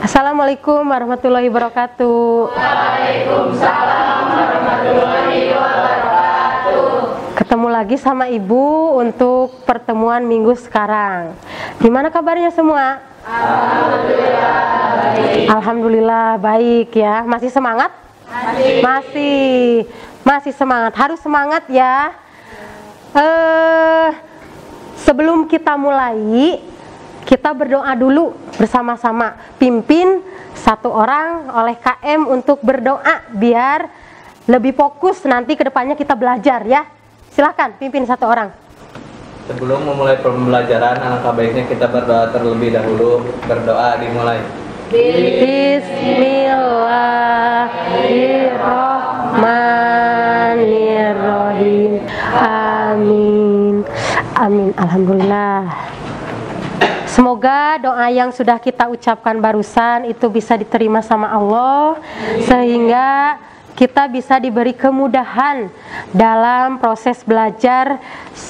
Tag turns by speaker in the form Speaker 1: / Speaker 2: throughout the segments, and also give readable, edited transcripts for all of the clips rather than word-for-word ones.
Speaker 1: Assalamualaikum warahmatullahi wabarakatuh.
Speaker 2: Waalaikumsalam warahmatullahi wabarakatuh.
Speaker 1: Ketemu lagi sama Ibu untuk pertemuan minggu sekarang. Gimana kabarnya semua?
Speaker 2: Alhamdulillah baik.
Speaker 1: Alhamdulillah baik ya. Masih semangat? Masih semangat. Harus semangat ya. Sebelum kita mulai, kita berdoa dulu bersama-sama. Pimpin satu orang oleh KM untuk berdoa biar lebih fokus nanti ke depannya kita belajar ya. Silahkan pimpin satu orang.
Speaker 3: Sebelum memulai pembelajaran, alangkah baiknya kita berdoa terlebih dahulu. Berdoa dimulai.
Speaker 1: Bismillahirrahmanirrahim. Amin. Amin. Alhamdulillah. Semoga doa yang sudah kita ucapkan barusan itu bisa diterima sama Allah, sehingga kita bisa diberi kemudahan dalam proses belajar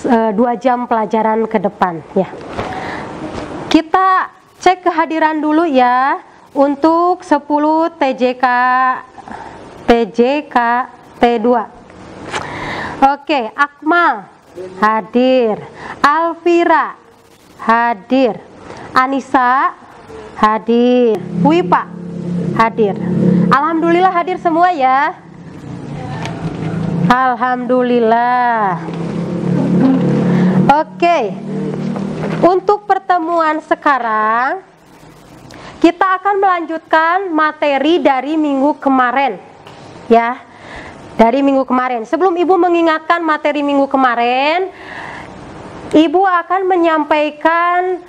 Speaker 1: 2 jam pelajaran ke depan ya. Kita cek kehadiran dulu ya untuk 10 TJKT2. Oke, Akmal hadir, Alvira hadir, Anissa hadir, Wipa hadir. Alhamdulillah hadir semua ya. Alhamdulillah. Oke. Untuk pertemuan sekarang kita akan melanjutkan materi dari minggu kemarin. Ya. Dari minggu kemarin. Sebelum Ibu mengingatkan materi minggu kemarin, Ibu akan menyampaikan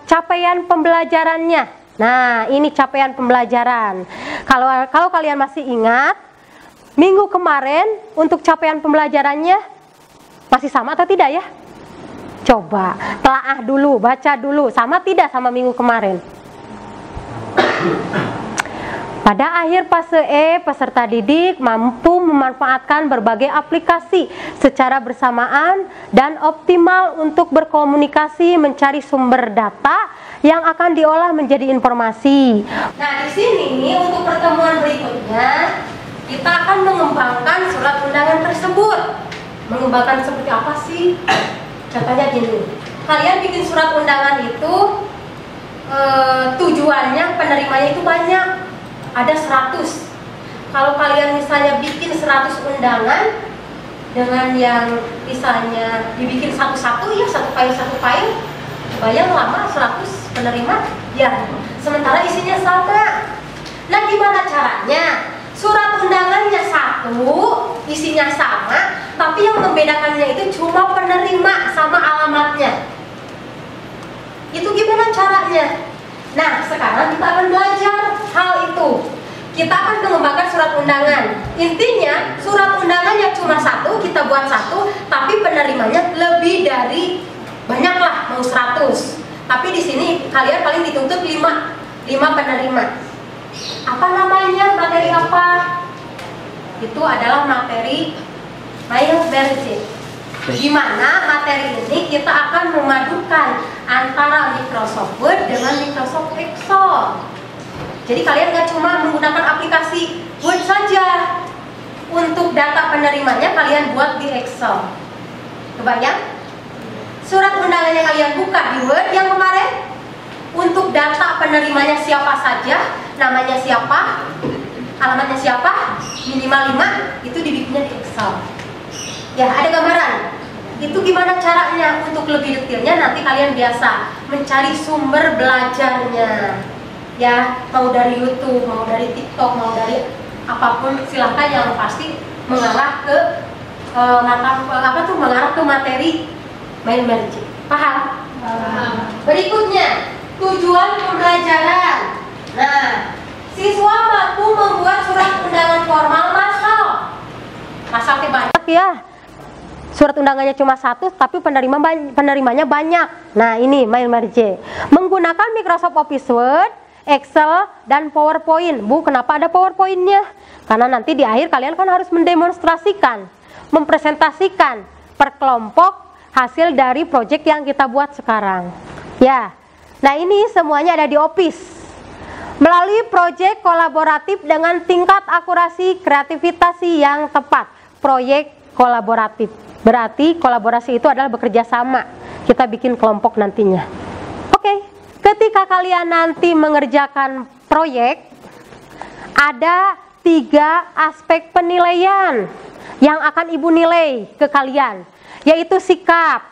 Speaker 1: capaian pembelajarannya. Nah, ini capaian pembelajaran. Kalau kalian masih ingat, minggu kemarin untuk capaian pembelajarannya masih sama atau tidak ya? Coba telaah dulu, baca dulu, sama tidak sama minggu kemarin? Pada akhir fase E, peserta didik mampu memanfaatkan berbagai aplikasi secara bersamaan dan optimal untuk berkomunikasi mencari sumber data yang akan diolah menjadi informasi. Nah, di sini untuk pertemuan berikutnya kita akan mengembangkan surat undangan tersebut. Mengembangkan seperti apa sih? Contohnya gini, kalian bikin surat undangan itu tujuannya penerimanya itu banyak. Ada 100. Kalau kalian misalnya bikin 100 undangan dengan yang misalnya dibikin satu-satu ya, satu file, bayang lama 100 penerima ya, sementara isinya sama. Nah, gimana caranya? Surat undangannya satu, isinya sama, tapi yang membedakannya itu cuma penerima sama alamatnya. Itu gimana caranya? Nah, sekarang kita akan belajar hal itu. Kita akan mengembangkan surat undangan. Intinya, surat undangannya cuma satu, kita buat satu, tapi penerimanya lebih dari banyak lah, mau 100. Tapi di sini kalian paling dituntut 5 penerima. Apa namanya? Materi apa? Itu adalah materi Microsoft. Di mana materi ini kita akan memadukan antara Microsoft Word dengan Microsoft Excel. Jadi kalian nggak cuma menggunakan aplikasi Word saja. Untuk data penerimanya kalian buat di Excel. Kebayang? Surat undangannya kalian buka di Word yang kemarin. Untuk data penerimanya siapa saja, namanya siapa, alamatnya siapa, minimal 5, itu dibikinnya di Excel. Ya, ada gambaran. Itu gimana caranya? Untuk lebih detailnya nanti kalian biasa mencari sumber belajarnya. Ya, mau dari YouTube, mau dari TikTok, mau dari apapun, silahkan, yang pasti mengarah ke mengarah ke materi Microsoft. Paham? Berikutnya, tujuan pembelajaran. Nah, siswa mampu membuat surat undangan formal massal. Massalnya banyak ya. Surat undangannya cuma satu, tapi penerimanya banyak. Nah, ini Microsoft. Menggunakan Microsoft Office Word, Excel, dan PowerPoint. Bu, kenapa ada PowerPoint-nya? Karena nanti di akhir kalian kan harus mendemonstrasikan, mempresentasikan per kelompok hasil dari proyek yang kita buat sekarang. Ya. Nah, ini semuanya ada di Office. Melalui proyek kolaboratif dengan tingkat akurasi kreativitas yang tepat. Proyek kolaboratif. Berarti kolaborasi itu adalah bekerja sama. Kita bikin kelompok nantinya. Oke, ketika kalian nanti mengerjakan proyek, ada 3 aspek penilaian yang akan ibu nilai ke kalian, yaitu sikap,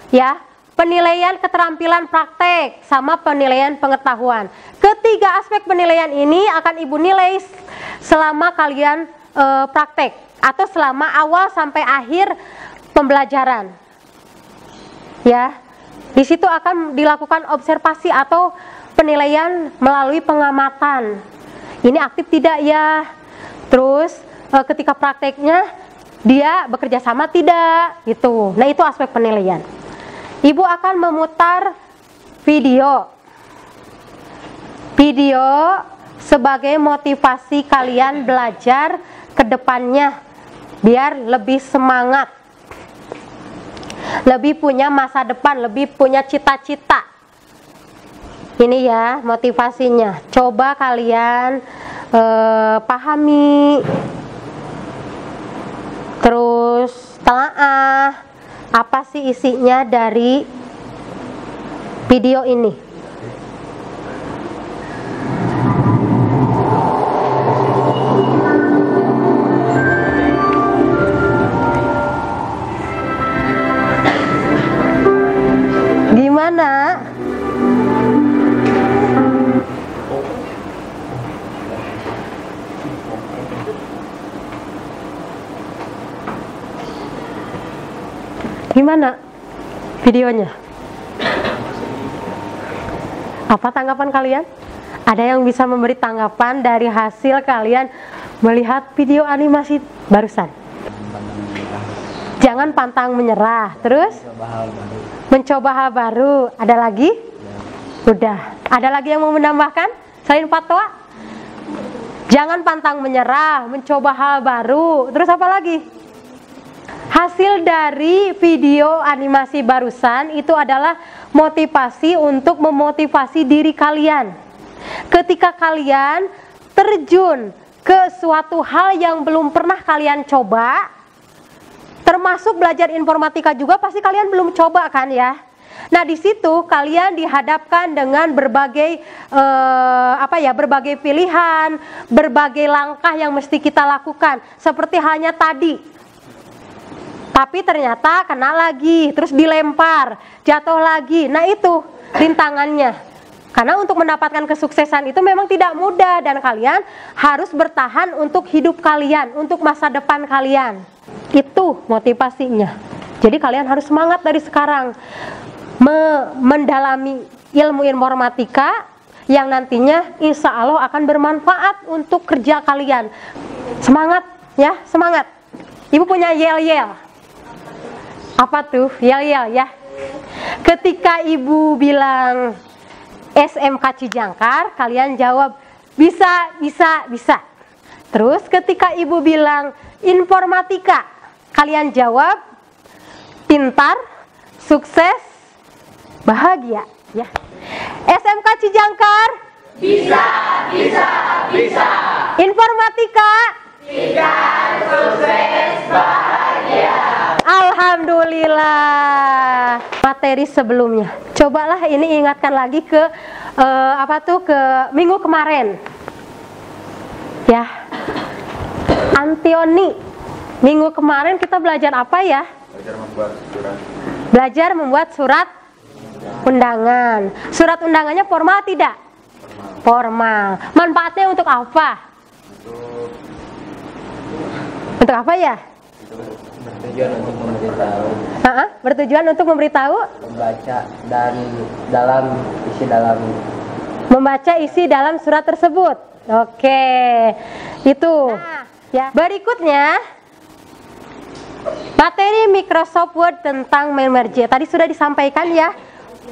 Speaker 1: ya, penilaian keterampilan praktek, sama penilaian pengetahuan. Ketiga aspek penilaian ini akan ibu nilai selama kalian praktek atau selama awal sampai akhir pembelajaran. Ya, di situ akan dilakukan observasi atau penilaian melalui pengamatan. Ini aktif tidak ya? Terus ketika prakteknya dia bekerja sama tidak? Gitu. Nah, itu aspek penilaian. Ibu akan memutar video sebagai motivasi kalian belajar ke depannya biar lebih semangat, lebih punya masa depan, lebih punya cita-cita. Ini ya motivasinya. Coba kalian pahami, terus telaah apa sih isinya dari video ini. Gimana? Gimana videonya? Apa tanggapan kalian? Ada yang bisa memberi tanggapan dari hasil kalian melihat video animasi barusan? Jangan pantang menyerah. Terus? Mencoba hal baru. Ada lagi? Udah. Ada lagi yang mau menambahkan selain fatwa? Jangan pantang menyerah, mencoba hal baru. Terus apa lagi? Hasil dari video animasi barusan itu adalah motivasi untuk memotivasi diri kalian. Ketika kalian terjun ke suatu hal yang belum pernah kalian coba, termasuk belajar informatika juga pasti kalian belum coba kan ya. Nah, di situ kalian dihadapkan dengan berbagai berbagai pilihan, berbagai langkah yang mesti kita lakukan. Seperti halnya tadi. Tapi ternyata kena lagi, terus dilempar, jatuh lagi. Nah, itu rintangannya. Karena untuk mendapatkan kesuksesan itu memang tidak mudah dan kalian harus bertahan untuk hidup kalian, untuk masa depan kalian. Itu motivasinya. Jadi kalian harus semangat dari sekarang mendalami ilmu informatika yang nantinya insya Allah akan bermanfaat untuk kerja kalian. Semangat ya, semangat. Ibu punya yel-yel. Apa tuh? Yel-yel ya. Ketika ibu bilang SMK Cijangkar, kalian jawab bisa, bisa, bisa. Terus ketika ibu bilang informatika, kalian jawab pintar, sukses, bahagia ya. SMK Cijangkar
Speaker 2: Bisa, bisa, bisa.
Speaker 1: informatika
Speaker 2: Pintar, sukses, bahagia.
Speaker 1: Alhamdulillah. Materi sebelumnya, cobalah ini ingatkan lagi ke ke minggu kemarin ya. Antioni, minggu kemarin kita belajar apa ya? Belajar membuat surat undangan. Surat undangannya formal tidak? Formal. Manfaatnya untuk apa? Untuk apa ya?
Speaker 3: Bertujuan untuk memberitahu.
Speaker 1: Bertujuan untuk memberitahu?
Speaker 3: Membaca dan membaca isi dalam surat tersebut. Oke, itu. Nah, ya. Berikutnya materi Microsoft Word tentang merge. Tadi sudah disampaikan ya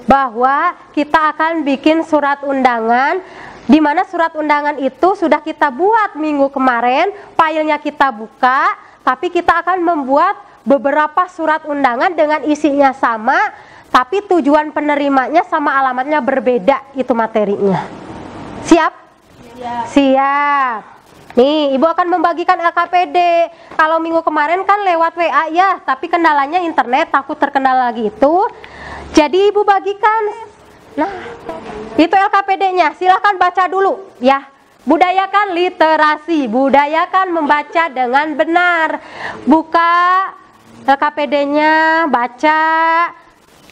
Speaker 3: bahwa kita akan bikin surat undangan, di mana surat undangan itu sudah kita buat minggu kemarin, filenya kita buka, tapi kita akan membuat beberapa surat undangan dengan isinya sama, tapi tujuan penerimanya sama alamatnya berbeda, itu materinya. Siap? Siap. Nih, Ibu akan membagikan LKPD. Kalau minggu kemarin kan lewat WA ya, tapi kendalanya internet, takut terkendala lagi itu. Jadi Ibu bagikan. Nah, itu LKPD-nya. Silahkan baca dulu ya. Budayakan literasi, budayakan membaca dengan benar. Buka LKPD-nya, baca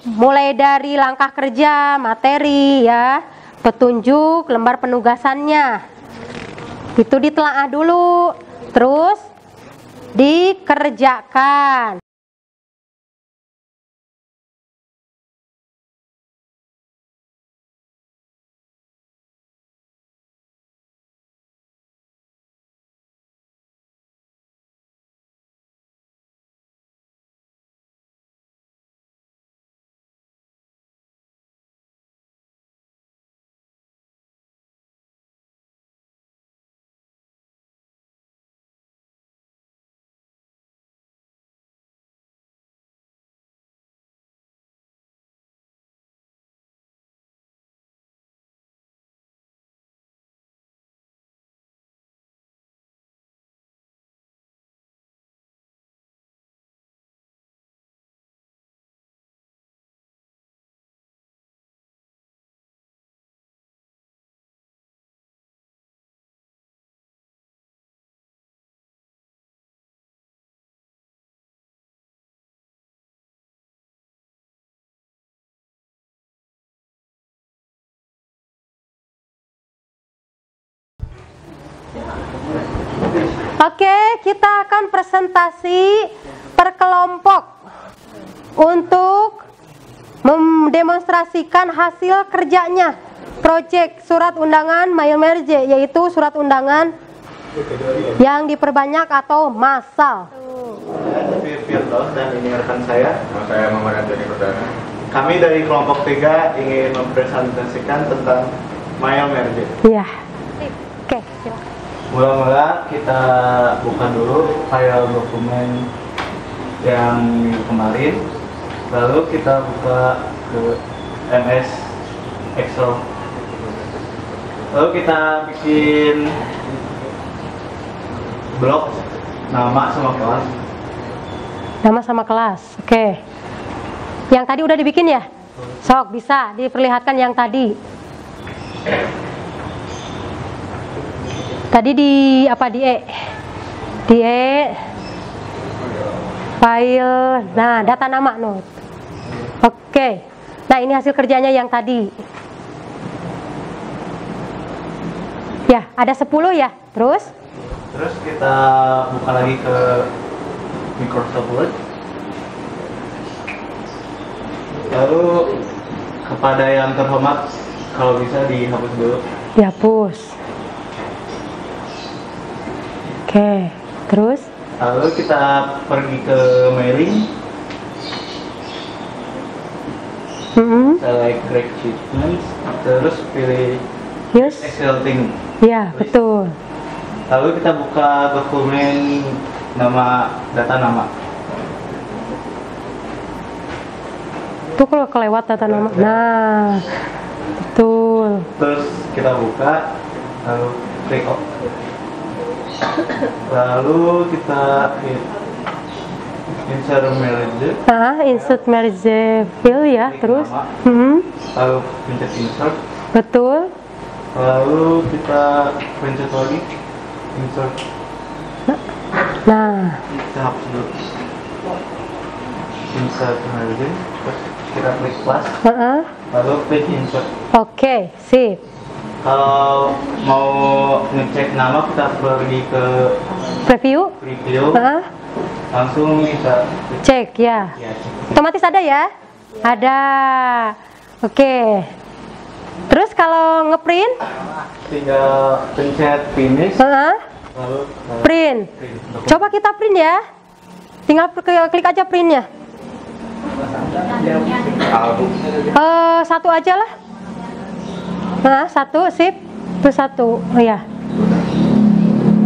Speaker 3: mulai dari langkah kerja, materi ya, petunjuk, lembar penugasannya. Itu ditelaah dulu, terus dikerjakan. Oke, kita akan presentasi per kelompok untuk mendemonstrasikan hasil kerjanya proyek surat undangan Mailmerge, yaitu surat undangan yang diperbanyak atau massal.
Speaker 4: Saya Firdaus dan ini rekan saya.
Speaker 5: Saya Muhammad Anthony Perdana.
Speaker 4: Kami dari kelompok 3 ingin mempresentasikan tentang Mailmerge.
Speaker 3: Iya. Oke, silakan.
Speaker 4: Mula-mula kita buka dulu file dokumen yang kemarin, lalu kita buka ke MS Excel, lalu kita bikin blok nama sama kelas.
Speaker 3: Nama sama kelas. Oke. Yang tadi udah dibikin ya? Sok, bisa diperlihatkan yang tadi. Tadi di apa, di file, nah data nama note. Oke. Nah, ini hasil kerjanya yang tadi. Ya, ada 10 ya. Terus
Speaker 4: Kita buka lagi ke Microsoft Word. Lalu kepada yang terhormat, kalau bisa dihapus dulu.
Speaker 3: dihapus. Oke, terus
Speaker 4: Lalu kita pergi ke mailing, select Great Achievements, terus pilih
Speaker 3: yes,
Speaker 4: Excel thing.
Speaker 3: ya betul.
Speaker 4: Lalu kita buka dokumen data nama.
Speaker 3: Tuh kalau kelewat data nama. Nah, betul.
Speaker 4: Terus kita buka, lalu klik OK. Lalu kita hit insert merge.
Speaker 3: Nah, insert merge fill ya,
Speaker 4: Klik
Speaker 3: terus.
Speaker 4: nama. Lalu pencet insert.
Speaker 3: Betul.
Speaker 4: Lalu kita pencet lagi insert.
Speaker 3: Nah,
Speaker 4: Kita hapus dulu. Insert merge. Terus kita klik plus. Lalu klik insert.
Speaker 3: Oke, sip.
Speaker 4: Kalau mau ngecek nama, kita pergi ke
Speaker 3: Preview.
Speaker 4: preview. Langsung kita
Speaker 3: Cek ya.
Speaker 4: ya, cek.
Speaker 3: Otomatis ada ya? Ada. Oke. Terus kalau ngeprint,
Speaker 4: Tinggal pencet finish. Lalu
Speaker 3: print.
Speaker 4: print.
Speaker 3: Coba kita print ya. Tinggal klik aja printnya. Satu aja lah. Nah, satu, sip. Itu satu. Oh ya.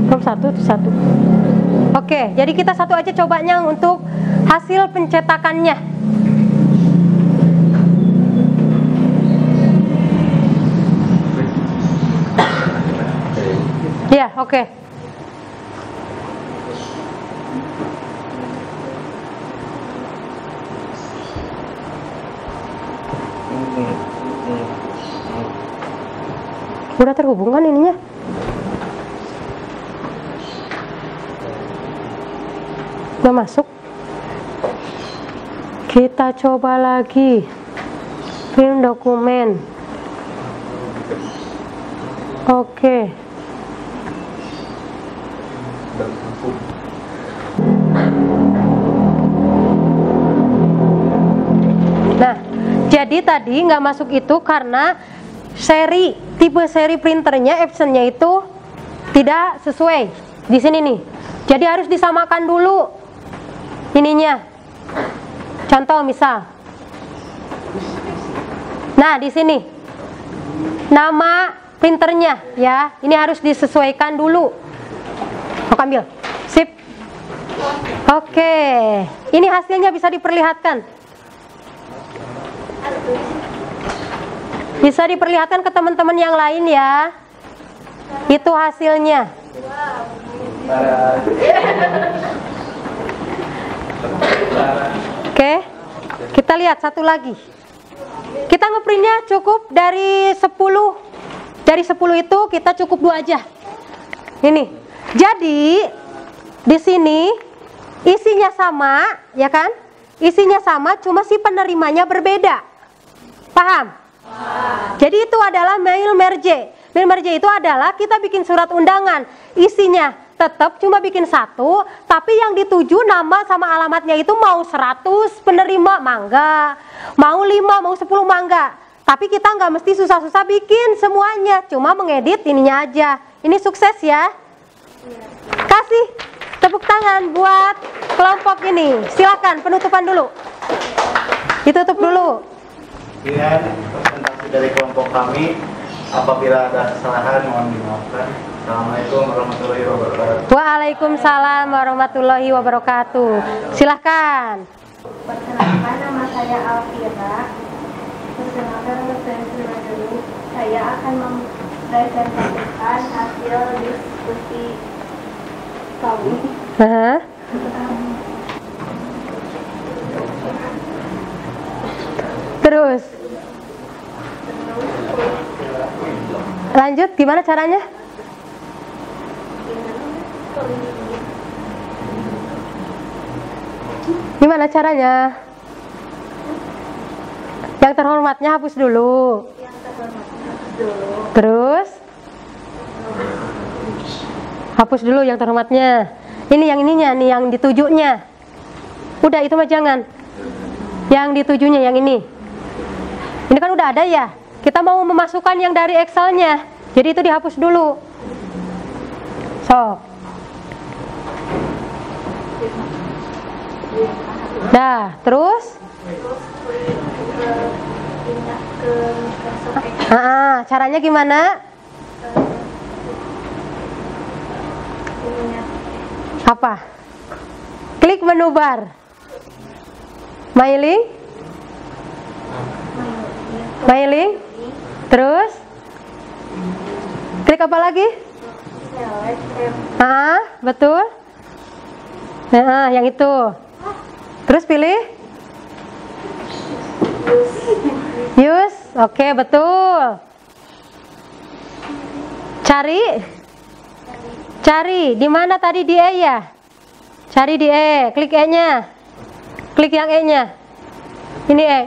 Speaker 3: Belum satu, itu satu. Oke, jadi kita satu aja cobanya untuk hasil pencetakannya. Ya, oke. Udah terhubung kan ininya? Udah masuk. Kita coba lagi. Film dokumen. Oke. Nah, jadi tadi nggak masuk itu karena tipe seri printernya Epsonnya itu tidak sesuai di sini nih. Jadi harus disamakan dulu ininya. Contoh misal, nah di sini nama printernya ya, ini harus disesuaikan dulu. Mau ambil, sip. Oke, ini hasilnya bisa diperlihatkan. Bisa diperlihatkan ke teman-teman yang lain ya. Itu hasilnya. Oke, kita lihat satu lagi. Kita ngeprintnya cukup dari 10. Dari 10 itu kita cukup 2 aja. Ini. Jadi di sini isinya sama, ya kan? Isinya sama, cuma si penerimanya berbeda. Paham? Jadi itu adalah mail merge. Mail merge itu adalah kita bikin surat undangan, isinya tetap cuma bikin 1, tapi yang dituju nama sama alamatnya itu mau 100 penerima mangga, mau 5, mau 10 mangga. Tapi kita nggak mesti susah-susah bikin semuanya, cuma mengedit ininya aja. Ini sukses ya. Kasih tepuk tangan buat kelompok ini. Silakan penutupan dulu. Ditutup dulu.
Speaker 4: Kemudian presentasi dari kelompok kami, apabila ada kesalahan mohon dimaafkan. Assalamualaikum warahmatullahi wabarakatuh.
Speaker 3: Waalaikumsalam warahmatullahi wabarakatuh. Silahkan.
Speaker 5: Perkenalkan, nama saya Alfira. Perkenalkan, nama dulu. Saya akan mempresentasikan hasil diskusi kami.
Speaker 3: Terus lanjut, gimana caranya? Gimana caranya? Yang terhormatnya hapus dulu. Terus hapus dulu yang terhormatnya. Ini yang ininya nih, yang ditujunya. Udah itu mah jangan. Yang ditujunya yang ini. Ini kan udah ada ya. Kita mau memasukkan yang dari Excelnya. Jadi itu dihapus dulu. Sok. Dah, terus? Caranya gimana? Apa? Klik menu bar. Mailing. Mailing. Terus? Klik apa lagi? Betul. Yang itu. Terus pilih use. Oke, betul. Cari di mana tadi, di E ya? Cari di E, klik E-nya. Klik yang E-nya. Ini E.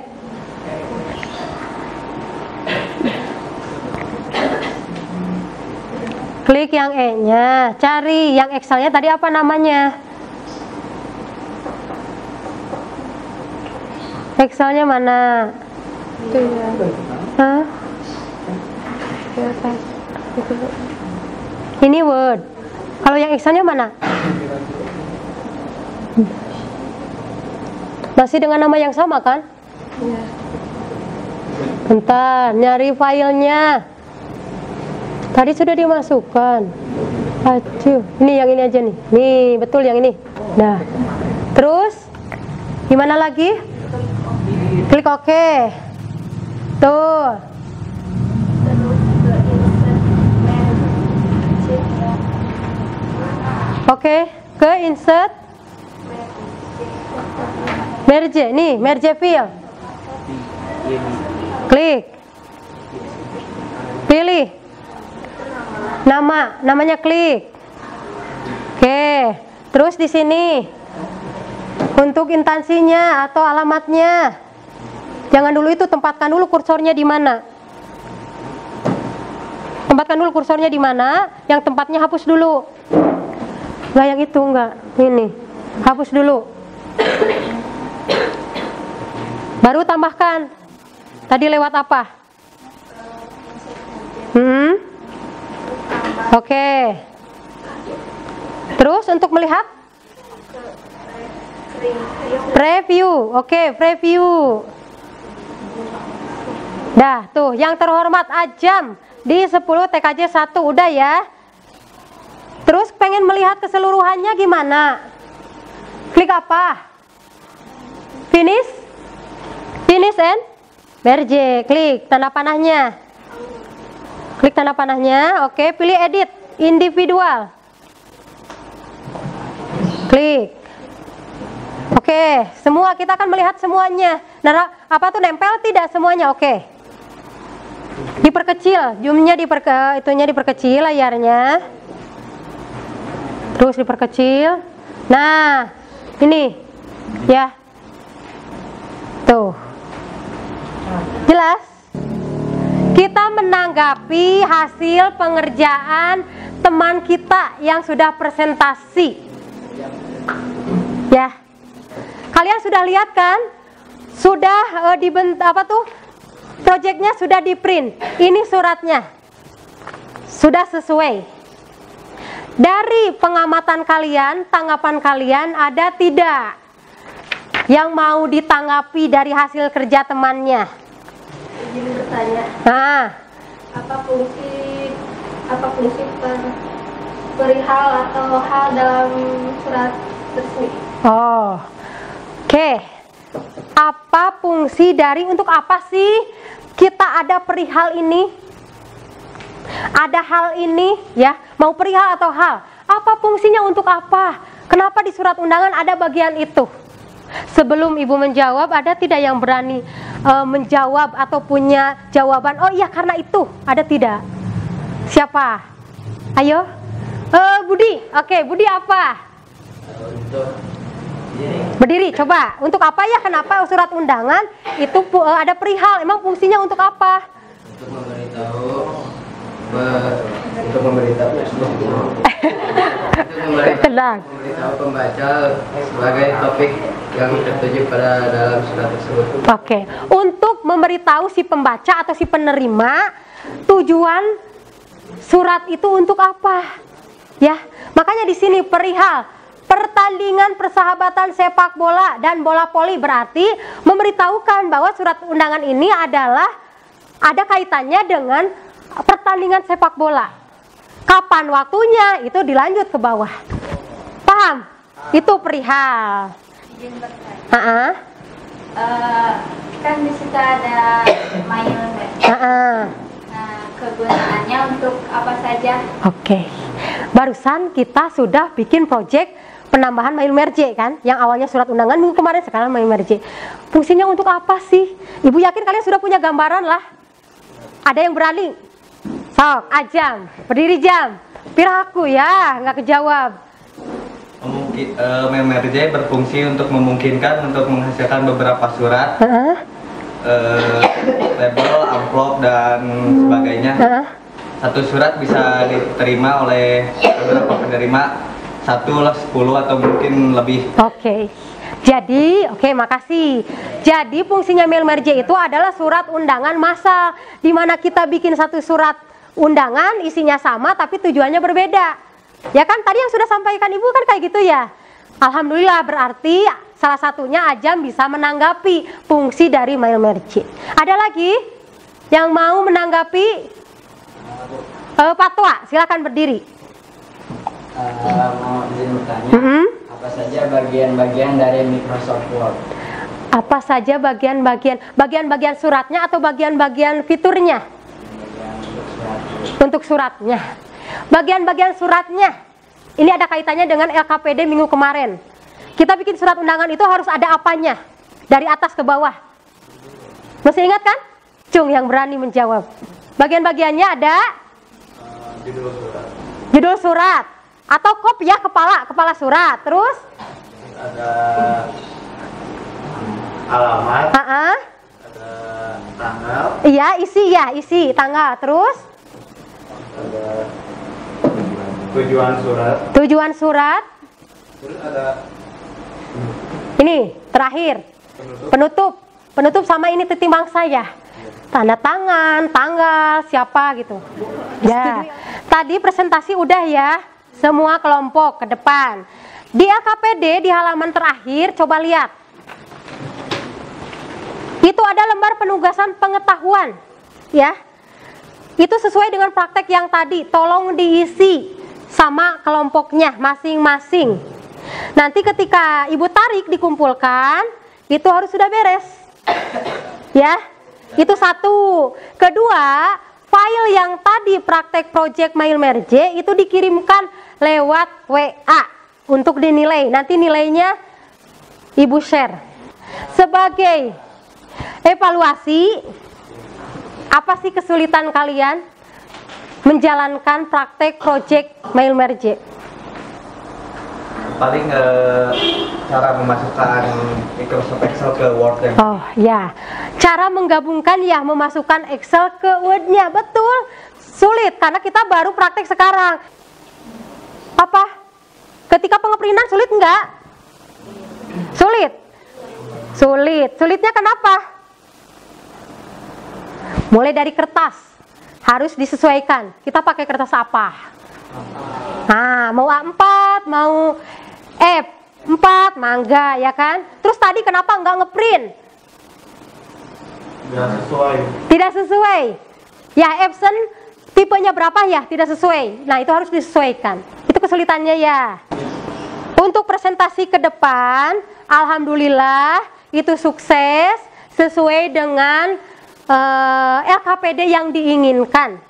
Speaker 3: Klik yang E-nya. Cari yang Excelnya tadi apa namanya? Excelnya mana? Itu ya. Ini Word. Kalau yang Excelnya mana? Masih dengan nama yang sama kan? Iya. Bentar, nyari filenya. Tadi sudah dimasukkan. Aduh, ini yang ini aja nih. Nih, betul yang ini. Nah, terus gimana lagi? Klik OK. Tuh.
Speaker 5: Terus ke insert
Speaker 3: Oke, ke insert merge nih, merge field. Klik. Pilih namanya klik. Oke, terus di sini untuk instansinya atau alamatnya. Jangan dulu itu, tempatkan dulu kursornya di mana. Tempatkan dulu kursornya di mana. Yang tempatnya hapus dulu. Enggak yang itu, enggak. Ini. Hapus dulu. Baru tambahkan. Tadi lewat apa? Oke. Terus untuk melihat preview. Oke, preview. Dah, tuh yang terhormat Ajam di 10 TKJ 1 udah ya. Terus pengen melihat keseluruhannya gimana? Klik apa? Finish? Finish and merge. Klik tanda panahnya. Klik tanda panahnya. Oke, pilih edit individual. Klik. Oke, semua kita akan melihat semuanya. Nah, apa tuh nempel tidak semuanya? Oke. Diperkecil, zoomnya diperkecil layarnya. Terus diperkecil. Nah, ini ya. Tuh. Jelas? Kita menanggapi hasil pengerjaan teman kita yang sudah presentasi. Ya. Kalian sudah lihat kan? Sudah proyeknya sudah di print. Ini suratnya. Sudah sesuai. Dari pengamatan kalian, tanggapan kalian ada tidak yang mau ditanggapi dari hasil kerja temannya?
Speaker 5: Izin bertanya.
Speaker 3: Nah,
Speaker 5: Apa fungsi perihal atau hal dalam surat resmi?
Speaker 3: oh, oke. Apa fungsi dari, untuk apa sih kita ada perihal ini? Ada hal ini ya, mau perihal atau hal. Apa fungsinya, untuk apa? Kenapa di surat undangan ada bagian itu? Sebelum Ibu menjawab, ada tidak yang berani menjawab atau punya jawaban? Oh iya, karena itu. Ada tidak? Siapa? Ayo. Budi. Oke, Budi apa? Berdiri, coba. Untuk apa ya? Kenapa surat undangan itu ada perihal? Emang fungsinya untuk apa?
Speaker 6: Untuk memberitahu pembaca sebagai topik yang tertuju pada dalam surat tersebut.
Speaker 3: Oke, untuk memberitahu si pembaca atau si penerima tujuan surat itu untuk apa? Ya, makanya di sini perihal pertandingan persahabatan sepak bola dan bola voli, berarti memberitahukan bahwa surat undangan ini adalah ada kaitannya dengan pertandingan sepak bola. Kapan waktunya itu dilanjut ke bawah. Paham? Itu perihal.
Speaker 5: Izin bertanya. Kan di situ ada mayoritas. Nah, kegunaannya untuk apa saja?
Speaker 3: Oke. Barusan kita sudah bikin project penambahan mail merge kan, yang awalnya surat undangan minggu kemarin, sekarang mail merge. Fungsinya untuk apa sih? Ibu yakin kalian sudah punya gambaran lah. Ada yang berani? Sok, Ajam, berdiri Jam. Piraku ya, nggak kejawab.
Speaker 4: Mail merge berfungsi untuk memungkinkan untuk menghasilkan beberapa surat, label, amplop dan sebagainya. Satu surat bisa diterima oleh beberapa penerima, 1, 10 atau mungkin lebih.
Speaker 3: Oke. Jadi, makasih. Jadi fungsinya mail merge itu adalah surat undangan massal, di mana kita bikin satu surat undangan isinya sama tapi tujuannya berbeda. Ya kan, tadi yang sudah sampaikan Ibu kan kayak gitu ya. Alhamdulillah, berarti salah satunya Ajam bisa menanggapi fungsi dari mail merge. Ada lagi yang mau menanggapi? Pak Tua, silakan berdiri.
Speaker 6: Mau izin bertanya, apa saja bagian-bagian dari Microsoft Word?
Speaker 3: Apa saja bagian-bagian suratnya atau bagian-bagian fiturnya?
Speaker 6: Bagian untuk surat.
Speaker 3: Untuk suratnya. Bagian-bagian suratnya. Ini ada kaitannya dengan LKPD minggu kemarin. Kita bikin surat undangan itu harus ada apanya, dari atas ke bawah. Masih ingat kan? Cung yang berani menjawab. Bagian-bagiannya ada judul surat atau kopiah kepala surat. Terus
Speaker 7: ada alamat, ada tanggal.
Speaker 3: Iya, isi tanggal. Terus
Speaker 7: Ada tujuan surat.
Speaker 4: Terus ada
Speaker 3: ini terakhir penutup sama ini ketimbang saya. Tanda tangan, tanggal, siapa gitu. Ya. Tadi presentasi udah ya. Semua kelompok ke depan. Di LKPD di halaman terakhir coba lihat. Itu ada lembar penugasan pengetahuan, ya. Itu sesuai dengan praktek yang tadi, tolong diisi sama kelompoknya masing-masing. Nanti ketika Ibu tarik dikumpulkan, itu harus sudah beres. Ya, itu satu. Kedua, file yang tadi praktek project Mailmerge itu dikirimkan lewat WA untuk dinilai. Nanti nilainya Ibu share. Sebagai evaluasi, apa sih kesulitan kalian menjalankan praktek project Mailmerge?
Speaker 4: paling cara memasukkan Microsoft Excel ke Word dan
Speaker 3: Oh ya, cara menggabungkan ya, memasukkan Excel ke Word-nya, betul. Sulit karena kita baru praktek sekarang. Apa? Ketika pengeprintan sulit enggak? Sulit. Sulit. Sulitnya kenapa? Mulai dari kertas harus disesuaikan. Kita pakai kertas apa? Nah, mau A4, mau F4, mangga ya kan? Terus tadi kenapa enggak ngeprint?
Speaker 7: Tidak sesuai.
Speaker 3: Tidak sesuai. Ya, Epson tipenya berapa ya? Tidak sesuai. Nah, itu harus disesuaikan. Itu kesulitannya ya. Untuk presentasi ke depan, alhamdulillah itu sukses sesuai dengan LKPD yang diinginkan.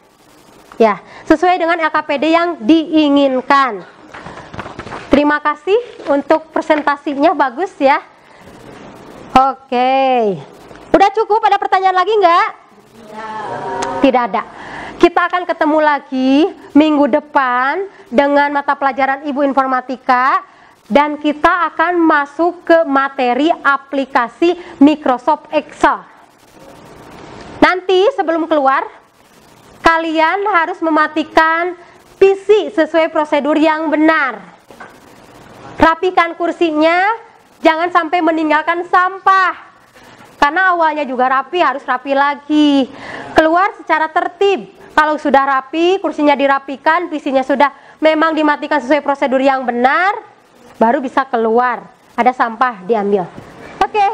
Speaker 3: Ya, sesuai dengan LKPD yang diinginkan. Terima kasih untuk presentasinya, bagus ya. Oke. Udah cukup? Ada pertanyaan lagi nggak? Tidak ada. Kita akan ketemu lagi minggu depan dengan mata pelajaran Ibu Informatika dan kita akan masuk ke materi aplikasi Microsoft Excel. Nanti sebelum keluar, kalian harus mematikan PC sesuai prosedur yang benar. Rapikan kursinya, jangan sampai meninggalkan sampah. Karena awalnya juga rapi, harus rapi lagi. Keluar secara tertib. Kalau sudah rapi, kursinya dirapikan, PC-nya sudah memang dimatikan sesuai prosedur yang benar, baru bisa keluar. Ada sampah diambil. Oke,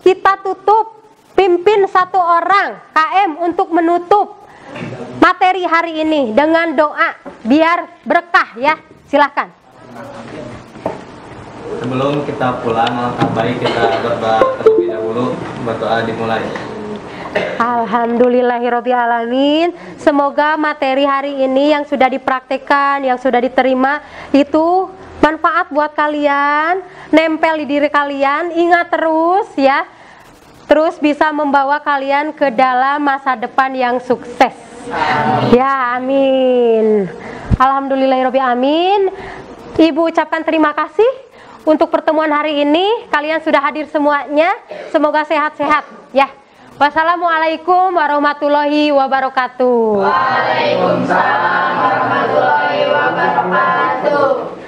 Speaker 3: kita tutup. Pimpin satu orang KM untuk menutup materi hari ini dengan doa biar berkah ya. Silahkan.
Speaker 4: sebelum kita pulang, alangkah baik kita berdoa terlebih dahulu. Berdoa dimulai.
Speaker 3: Alhamdulillahirobbilalamin. Semoga materi hari ini yang sudah dipraktekkan, yang sudah diterima itu manfaat buat kalian, nempel di diri kalian, ingat terus ya. Terus bisa membawa kalian ke dalam masa depan yang sukses. Amin. Ya, amin. Alhamdulillahirobbilalamin. Ibu ucapkan terima kasih untuk pertemuan hari ini. Kalian sudah hadir semuanya. Semoga sehat-sehat ya. Wassalamualaikum warahmatullahi wabarakatuh.
Speaker 2: Waalaikumsalam warahmatullahi wabarakatuh.